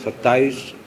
27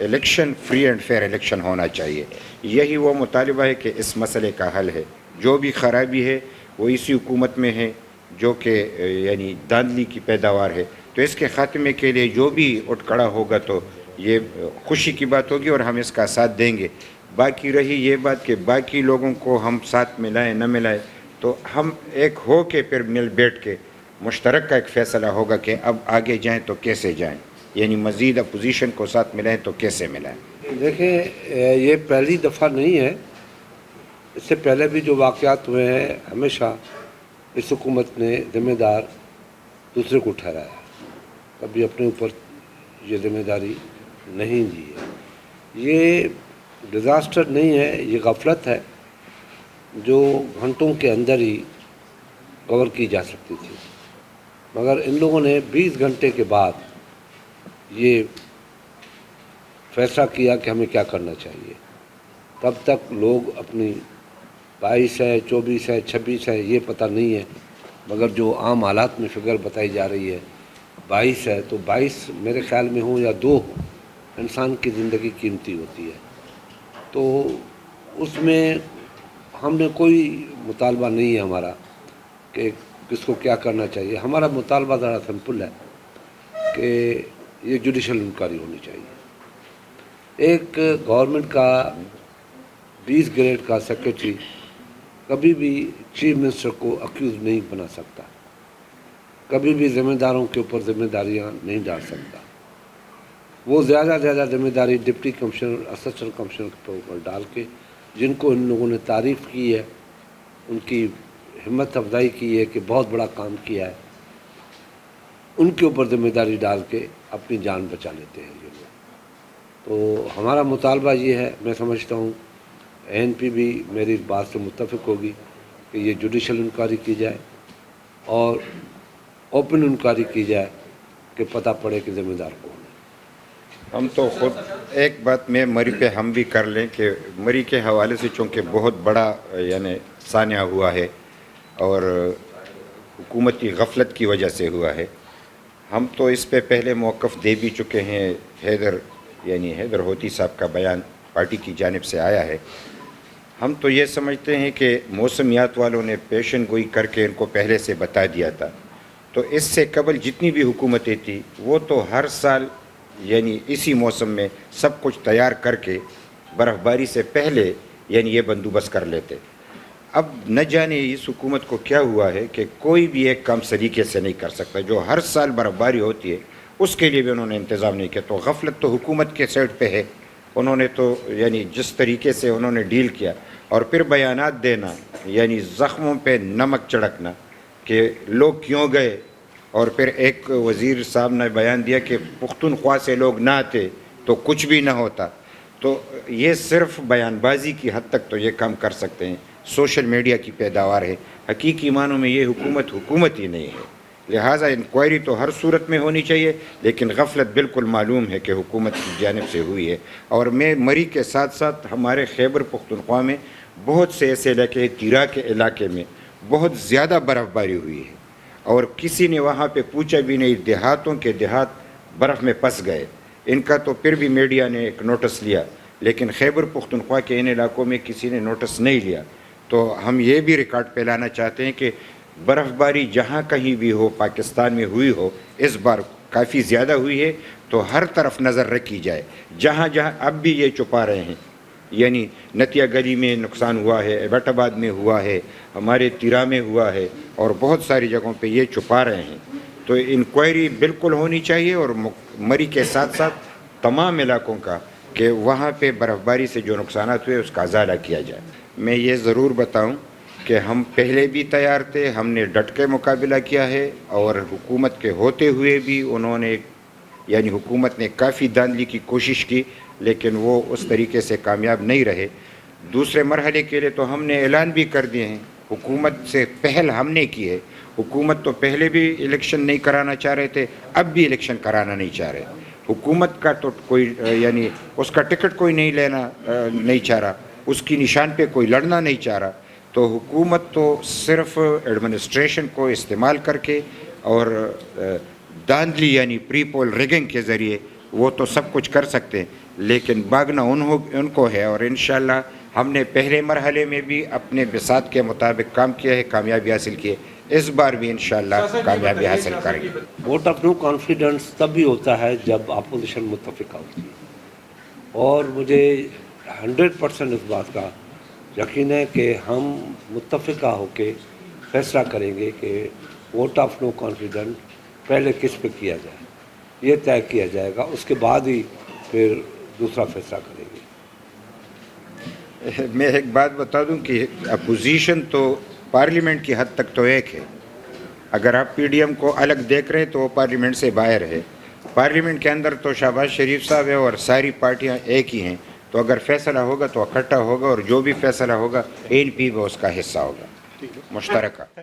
election free and fair election ہونا چاہیے. یہی وہ مطالبہ ہے کہ اس مسئلے کا حل ہے. جو بھی خرابی ہے وہ اسی حکومت میں ہے جو کہ یعنی دھاندلی کی پیداوار ہے. تو اس کے خاتمے کے لیے جو بھی اٹھ کھڑا ہوگا تو یہ خوشی کی بات ہوگی اور ہم اس کا ساتھ دیں گے. باقی رہی یہ بات کہ باقی لوگوں کو ہم ساتھ ملائیں نہ ملائیں، تو ہم ایک ہو کے پھر مل بیٹھ کے مشترک کا ایک فیصلہ ہوگا کہ اب آگے جائیں تو کیسے جائیں، یعنی مزید اپوزیشن کو ساتھ ملائیں تو کیسے ملائیں. دیکھیں یہ پہلی دفعہ نہیں ہے، اس سے پہلے بھی جو واقعات ہوئے ہیں ہمیشہ اس حکومت نے ذمہ دار دوسرے کو ٹھہرایا، کبھی اپنے اوپر یہ ذمہ داری نہیں دی ہے. یہ ڈیزاسٹر نہیں ہے، یہ غفلت ہے جو گھنٹوں کے اندر ہی کور کی جا سکتی تھی، مگر ان لوگوں نے 20 گھنٹے کے بعد یہ فیصلہ کیا کہ ہمیں کیا کرنا چاہیے. تب تک لوگ اپنی 22 ہے 24 ہے 26 ہے یہ پتہ نہیں ہے، مگر جو عام حالات میں فگر بتائی جا رہی ہے 22 ہے، تو 22 میرے خیال میں ہوں یا 2 ہوں، انسان کی زندگی قیمتی ہوتی ہے. تو اس میں ہم نے کوئی مطالبہ نہیں ہے ہمارا کہ کس کو کیا کرنا چاہیے. ہمارا مطالبہ ذرا سمپل ہے کہ یہ جوڈیشل انکوائری ہونی چاہیے. ایک گورنمنٹ کا 20 گریڈ کا سیکریٹری کبھی بھی چیف منسٹر کو اکیوز نہیں بنا سکتا، کبھی بھی ذمہ داروں کے اوپر ذمہ داریاں نہیں ڈال سکتا. وہ زیادہ ذمہ داری ڈپٹی کمشنر اسسٹنٹ کمشنر کے اوپر ڈال کے، جن کو ان لوگوں نے تعریف کی ہے، ان کی ہمت افزائی کی ہے کہ بہت بڑا کام کیا ہے، ان کے اوپر ذمہ داری ڈال کے اپنی جان بچا لیتے ہیں یہ لوگ. تو ہمارا مطالبہ یہ ہے، میں سمجھتا ہوں ANP بھی میری اس بات سے متفق ہوگی کہ یہ جوڈیشل انکوائری کی جائے اور اوپن انکوائری کی جائے کہ پتہ پڑے کہ ذمہ دار کون ہے. ہم تو خود ایک بات میں مری پہ ہم بھی کر لیں کہ مری کے حوالے سے چونکہ بہت بڑا یعنی سانحہ ہوا ہے اور حکومتی غفلت کی وجہ سے ہوا ہے. ہم تو اس پہ پہلے موقف دے بھی چکے ہیں. حیدر ہوتی صاحب کا بیان پارٹی کی جانب سے آیا ہے. ہم تو یہ سمجھتے ہیں کہ موسمیات والوں نے پیشن گوئی کر کے ان کو پہلے سے بتا دیا تھا. تو اس سے قبل جتنی بھی حکومتیں تھیں وہ تو ہر سال یعنی اسی موسم میں سب کچھ تیار کر کے برف باری سے پہلے یعنی یہ بندوبست کر لیتے. اب نہ جانے اس حکومت کو کیا ہوا ہے کہ کوئی بھی ایک کام سلیقے سے نہیں کر سکتا. جو ہر سال برف باری ہوتی ہے اس کے لیے بھی انہوں نے انتظام نہیں کیا. تو غفلت تو حکومت کے سائڈ پہ ہے. انہوں نے تو یعنی جس طریقے سے انہوں نے ڈیل کیا اور پھر بیانات دینا یعنی زخموں پہ نمک چھڑکنا کہ لوگ کیوں گئے. اور پھر ایک وزیر صاحب نے بیان دیا کہ پختونخوا سے لوگ نہ آتے تو کچھ بھی نہ ہوتا. تو یہ صرف بیان بازی کی حد تک تو یہ کام کر سکتے ہیں. سوشل میڈیا کی پیداوار ہے. حقیقی معنوں میں یہ حکومت ہی نہیں ہے. لہٰذا انکوائری تو ہر صورت میں ہونی چاہیے، لیکن غفلت بالکل معلوم ہے کہ حکومت کی جانب سے ہوئی ہے. اور میں مری کے ساتھ ساتھ ہمارے خیبر پختونخوا میں بہت سے ایسے علاقے ہیں، تیرا کے علاقے میں بہت زیادہ برف باری ہوئی ہے اور کسی نے وہاں پہ پوچھا بھی نہیں. دیہاتوں کے دیہات برف میں پس گئے. ان کا تو پھر بھی میڈیا نے ایک نوٹس لیا، لیکن خیبر پختونخوا کے ان علاقوں میں کسی نے نوٹس نہیں لیا. تو ہم یہ بھی ریکارڈ پہ لانا چاہتے ہیں کہ برف باری جہاں کہیں بھی ہو پاکستان میں ہوئی ہو، اس بار کافی زیادہ ہوئی ہے. تو ہر طرف نظر رکھی جائے. جہاں جہاں اب بھی یہ چھپا رہے ہیں، یعنی نتیہ گلی میں نقصان ہوا ہے، ایبٹ آباد میں ہوا ہے، ہمارے تیرا میں ہوا ہے اور بہت ساری جگہوں پہ یہ چھپا رہے ہیں. تو انکوائری بالکل ہونی چاہیے اور مری کے ساتھ ساتھ تمام علاقوں کا کہ وہاں پہ برف باری سے جو نقصانات ہوئے اس کا ازالہ کیا جائے. میں یہ ضرور بتاؤں کہ ہم پہلے بھی تیار تھے. ہم نے ڈٹ کے مقابلہ کیا ہے اور حکومت کے ہوتے ہوئے بھی انہوں نے یعنی حکومت نے کافی دھاندلی کی کوشش کی، لیکن وہ اس طریقے سے کامیاب نہیں رہے. دوسرے مرحلے کے لیے تو ہم نے اعلان بھی کر دیے ہیں. حکومت سے پہل ہم نے کی ہے. حکومت تو پہلے بھی الیکشن نہیں کرانا چاہ رہے تھے، اب بھی الیکشن کرانا نہیں چاہ رہے. حکومت کا تو کوئی یعنی اس کا ٹکٹ کوئی نہیں لینا نہیں چاہ رہا، اس کی نشان پہ کوئی لڑنا نہیں چاہ رہا. تو حکومت تو صرف ایڈمنسٹریشن کو استعمال کر کے اور دھاندلی یعنی پری پول ریگنگ کے ذریعے وہ تو سب کچھ کر سکتے ہیں، لیکن بھاگنا ان کو ہے، اور انشاءاللہ ہم نے پہلے مرحلے میں بھی اپنے بساط کے مطابق کام کیا ہے، کامیابی حاصل کی ہے، اس بار بھی انشاءاللہ کامیابی حاصل کریں گے۔ ووٹ آف نو کانفیڈنس تب بھی ہوتا ہے جب اپوزیشن متفقہ ہوتی ہے، اور مجھے 100% اس بات کا یقین ہے کہ ہم متفقہ ہو کے فیصلہ کریں گے کہ ووٹ آف نو کانفیڈنس پہلے کس پہ کیا جائے، یہ طے کیا جائے گا، اس کے بعد ہی پھر دوسرا فیصلہ کریں گے۔ میں ایک بات بتا دوں کہ اپوزیشن تو پارلیمنٹ کی حد تک تو ایک ہے، اگر آپ پی ڈی ایم کو الگ دیکھ رہے ہیں تو وہ پارلیمنٹ سے باہر ہے، پارلیمنٹ کے اندر تو شہباز شریف صاحب ہے اور ساری پارٹیاں ایک ہی ہیں، تو اگر فیصلہ ہوگا تو اکٹھا ہوگا، اور جو بھی فیصلہ ہوگا ANP بھی اس کا حصہ ہوگا مشترکہ۔